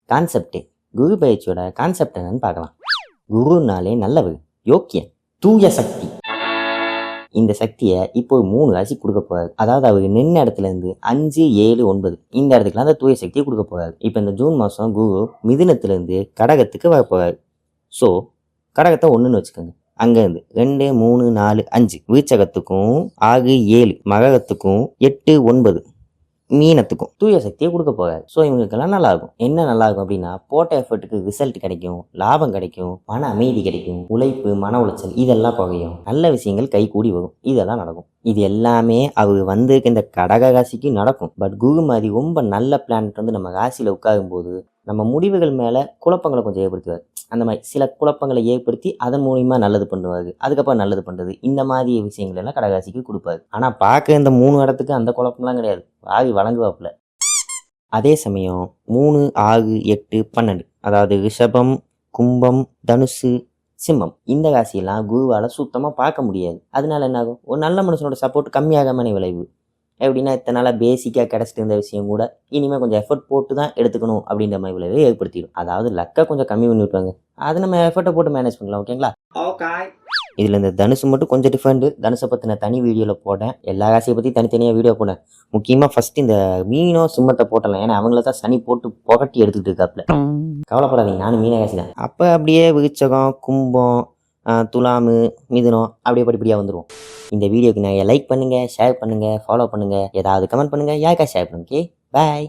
Concept. குரு பயிற்சியோட concept என்னன்னு பார்க்கலாம். குருனாலே நல்லவர், யோக்கியன், தூய சக்தி. இந்த சக்தியை இப்போ 3 ராசி கொடுக்க போறாரு. அதாவது அவர் நின்ன இடத்துல இருந்து 5, 7, 9 இந்த இடத்துக்குலாம் அந்த தூய சக்தியை கொடுக்க போறாரு. இப்போ இந்த ஜூன் மாதம் குரு மிதுனத்துல இருந்து கடகத்துக்கு வர போறாரு. ஸோ கடகத்தை 1ன்னு வச்சுக்கோங்க. அங்கேருந்து 2, 3, 4, 5 விருச்சகத்துக்கும் 6, 7 மகரத்துக்கும் 8, 9 மீனத்துக்கும் தூய சக்தியை கொடுக்க போகாது. ஸோ இவங்களுக்கெல்லாம் நல்லா இருக்கும். என்ன நல்லா இருக்கும் அப்படின்னா, போட்ட எஃபர்ட்டுக்கு ரிசல்ட் கிடைக்கும், லாபம் கிடைக்கும், மன அமைதி கிடைக்கும், உழைப்பு, மன உளைச்சல் இதெல்லாம் குறையும், நல்ல விஷயங்கள் கை கூடி வரும், இதெல்லாம் நடக்கும். இது எல்லாமே அவர் வந்து இந்த கடக ராசிக்கு நடக்கும். பட் குரு மாதிரி ரொம்ப நல்ல பிளானட் வந்து நம்ம ராசியில் உட்காரும் போது நம்ம முடிவுகள் மேலே குழப்பங்களை கொஞ்சம் ஏற்படுத்துவார். அந்த மாதிரி சில குழப்பங்களை ஏற்படுத்தி அதன் மூலியமாக நல்லது பண்ணுவார். அதுக்கப்புறம் நல்லது பண்ணுறது இந்த மாதிரி விஷயங்கள் எல்லாம் கடகராசிக்கு கொடுப்பாரு. ஆனால் பார்க்க இந்த 3 இடத்துக்கு அந்த குழப்பம்லாம் கிடையாது. ஆகி வழங்குவாப்புல. அதே சமயம் 3, 6, 8, 12 அதாவது ரிஷபம், கும்பம், தனுசு, சிம்மம் இந்த ராசியெல்லாம் குருவால் சுத்தமாக பார்க்க முடியாது. அதனால என்ன ஆகும், ஒரு நல்ல மனுஷனோட சப்போர்ட் கம்மியாகாம விளைவு. எப்படின்னா இத்தனை நாளாக பேசிக்காக கிடச்சிட்டு இருந்த விஷயம் கூட இனிமேல் கொஞ்சம் எஃபர்ட் போட்டு தான் எடுத்துக்கணும் அப்படின்ற மாதிரி விளைவை ஏற்படுத்திடும். அதாவது லக்கை கொஞ்சம் கம்மி பண்ணி விட்டுவாங்க. அதை நம்ம எஃபர்ட்டை போட்டு மேனேஜ் பண்ணலாம். ஓகேங்களா? ஓகே. இதில் இந்த தனுசு மட்டும் கொஞ்சம் டிஃப்ரெண்ட்டு. தனுசை பற்றின தனி வீடியோவில் போட்டேன். எல்லா ராசியை பற்றி தனித்தனியாக வீடியோ போட்டேன். முக்கியமாக ஃபஸ்ட்டு இந்த மீனோ சிம்மத்தை போட்டலாம். ஏன்னா அவங்கள தான் சனி போட்டு புகட்டி எடுத்துக்கிட்டு இருக்காப்புல. கவலைப்படாதீங்க, நானும் மீன ராசி தான். அப்போ அப்படியே விருச்சகம், கும்பம், துலாமு, மிதுனம் அப்படியே படிப்படியாக வந்துடுவோம். இந்த வீடியோக்கு நான் லைக் பண்ணுங்கள், ஷேர் பண்ணுங்கள், ஃபாலோ பண்ணுங்கள், ஏதாவது கமெண்ட் பண்ணுங்கள், யாருக்கா ஷேர் பண்ணுங்க. ஓகே, பாய்.